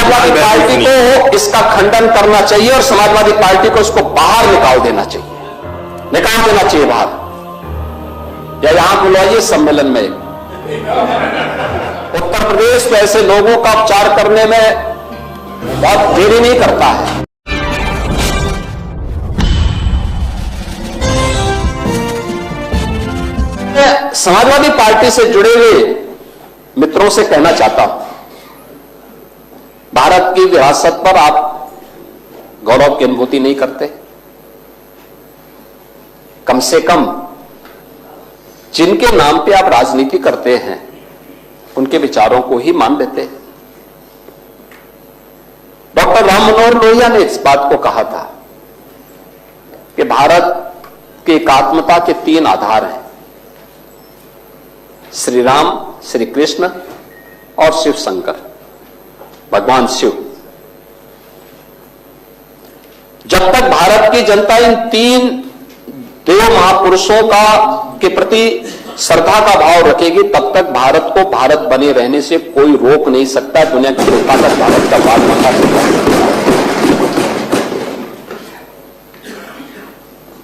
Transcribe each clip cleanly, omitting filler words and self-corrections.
Samajwadi party को इसका खंडन करना चाहिए और समाजवादी पार्टी को इसको बाहर निकाल देना चाहिए बाहर। या यहां बुलाइए सम्मेलन में, उत्तर प्रदेश तो ऐसे लोगों का उपचार करने में बहुत देरी नहीं करता है। मैं समाजवादी पार्टी से जुड़े हुए मित्रों से कहना चाहता हूं, भारत की विरासत पर आप गौरव की अनुभूति नहीं करते? कम से कम जिनके नाम पे आप राजनीति करते हैं उनके विचारों को ही मान लेते हैं। डॉक्टर राम मनोहर लोहिया ने इस बात को कहा था कि भारत की एकात्मता के 3 आधार हैं, श्री राम, श्री कृष्ण और शिव शंकर, भगवान शिव। जब तक भारत की जनता इन 3 देव महापुरुषों के प्रति श्रद्धा का भाव रखेगी, तब तक भारत को भारत बने रहने से कोई रोक नहीं सकता। दुनिया की कोई ताकत भारत का बात बता सकता है।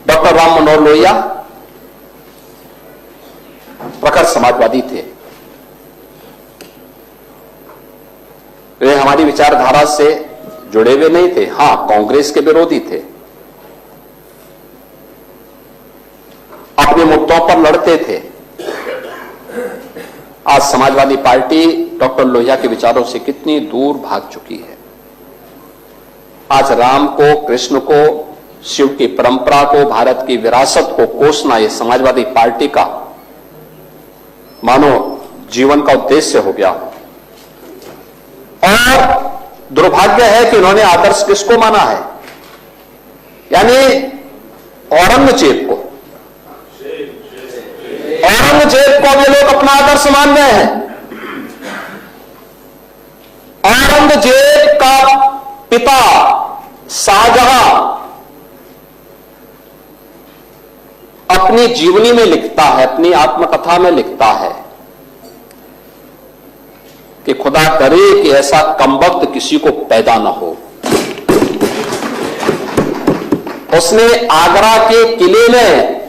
डॉक्टर राम मनोहर लोहिया प्रखर समाजवादी थे। वे हमारी विचारधारा से जुड़े हुए नहीं थे, हां कांग्रेस के विरोधी थे, अपने मुद्दों पर लड़ते थे। आज समाजवादी पार्टी डॉक्टर लोहिया के विचारों से कितनी दूर भाग चुकी है। आज राम को, कृष्ण को, शिव की परंपरा को, भारत की विरासत को कोसना यह समाजवादी पार्टी का मानो जीवन का उद्देश्य हो गया। और दुर्भाग्य है कि उन्होंने आदर्श किसको माना है? यानी औरंगजेब को। औरंगजेब को ये लोग अपना आदर्श मान रहे हैं। औरंगजेब का पिता शाहजहां अपनी जीवनी में लिखता है, अपनी आत्मकथा में लिखता है कि खुदा करे कि ऐसा कमबख्त किसी को पैदा न हो। उसने आगरा के किले में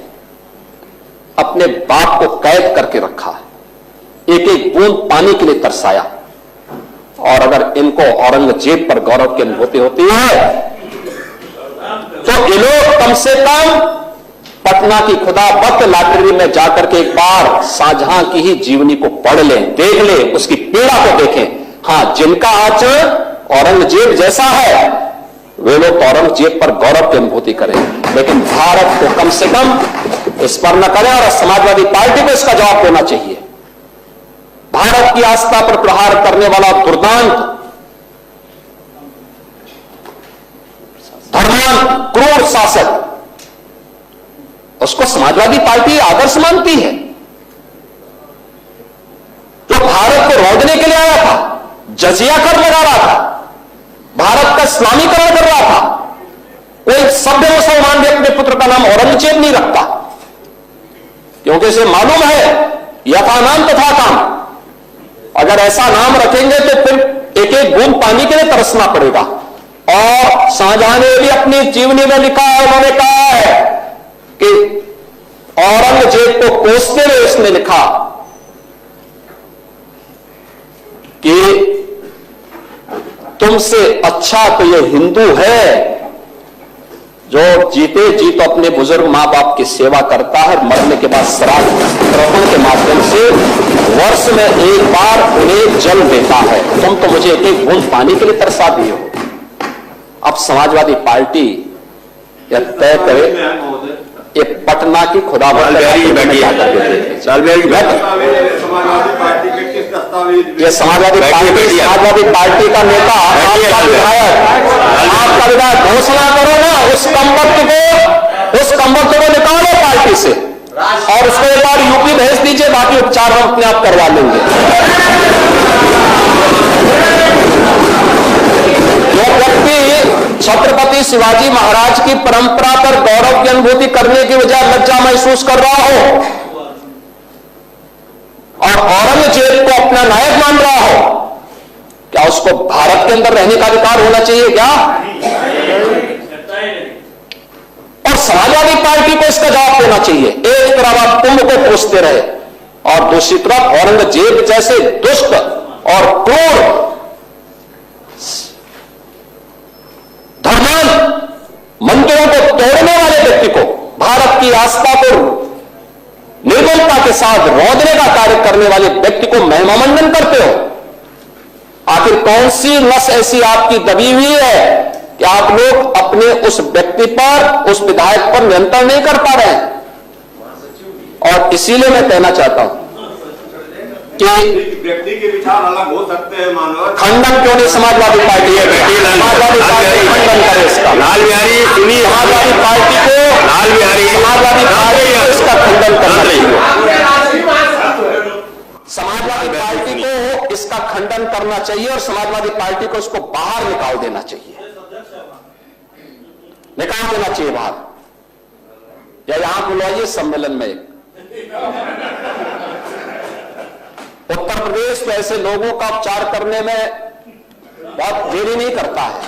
अपने बाप को कैद करके रखा, एक एक बूंद पानी के लिए तरसाया। और अगर इनको औरंगजेब पर गौरव की अनुभूति होती है तो ये लोग कम से कम पटना की खुदाबख्त लाइब्रेरी में जाकर के एक बार शाहजहां की ही जीवनी को पढ़ लें, देख लें, उसकी पीड़ा को देखें। हां, जिनका आचरण औरंगजेब जैसा है वे लोग औरंगजेब पर गौरव की अनुभूति करें, लेकिन भारत को कम से कम इस पर न करें। और समाजवादी पार्टी को इसका जवाब देना चाहिए। भारत की आस्था पर प्रहार करने वाला दुर्दांत, धर्मांत, क्रूर शासक, उसको समाजवादी पार्टी आदर्श मानती है। जो भारत को रौंदने के लिए आया था, जजिया कर लगा रहा था, भारत का इस्लामीकरण कर रहा था, कोई सभ्य मुसलमान भी अपने पुत्र का नाम औरंगजेब नहीं रखता, क्योंकि इसे मालूम है यथा नाम तथा काम। अगर ऐसा नाम रखेंगे तो फिर एक एक बूंद पानी के लिए तरसना पड़ेगा। और शाहजहां ने भी अपनी जीवनी में लिखा है, उन्होंने कहा है कि औरंगजेब को कोसते हुए उसने लिखा कि तुमसे अच्छा तो ये हिंदू है जो जीते जी तो अपने बुजुर्ग मां बाप की सेवा करता है, मरने के बाद श्राद्ध तर्पण के माध्यम से वर्ष में एक बार उन्हें जल देता है। तुम तो मुझे एक एक बूंद पानी के लिए तरसा दिए हो। अब समाजवादी पार्टी यह तय करे, ये पटना की खुदाबख्त ये समाजवादी पार्टी का नेता, आपका विधायक घोषणा करो ना, उस कमबख्त को निकालो पार्टी से और उसको एक बार यूपी भेज दीजिए, बाकी उपचार हम अपने आप करवा लेंगे। जो व्यक्ति छत्रपति शिवाजी महाराज की परंपरा पर गौरव की अनुभूति करने की बजाय लज्जा महसूस कर रहा हो और औरंगजेब को अपना नायक मान रहा हो, क्या उसको भारत के अंदर रहने का अधिकार होना चाहिए क्या? और समाजवादी पार्टी को इसका जवाब देना चाहिए। एक तरफ आप कुंभ को कोसते रहे और दूसरी तरफ औरंगजेब जैसे दुष्ट और क्रूर धर्मान मंदिरों को तोड़ने वाले व्यक्ति को, भारत की आस्था को निर्मलता के साथ रौंदने का कार्य करने वाले व्यक्ति को महिमामंडन करते हो। आखिर कौन सी नस ऐसी आपकी दबी हुई है कि आप लोग अपने उस व्यक्ति पर, उस विधायक पर नियंत्रण नहीं कर पा रहे हैं? और इसीलिए मैं कहना चाहता हूं कि व्यक्ति के विचार अलग हो सकते हैं, मानव खंडन क्यों नहीं समाजवादी पार्टी है? समाजवादी पार्टी खंडन करे इसका। लाल बिहारी सुनिए, समाजवादी पार्टी को, लाल बिहारी समाजवादी पार्टी को इसका खंडन करना चाहिए। समाजवादी पार्टी को इसका खंडन करना चाहिए और समाजवादी पार्टी को इसको बाहर निकाल देना चाहिए, निकाल देना चाहिए बाहर। या यहां बुलाइए सम्मेलन में एक उत्तर प्रदेश तो ऐसे लोगों का उपचार करने में बहुत देरी नहीं करता है।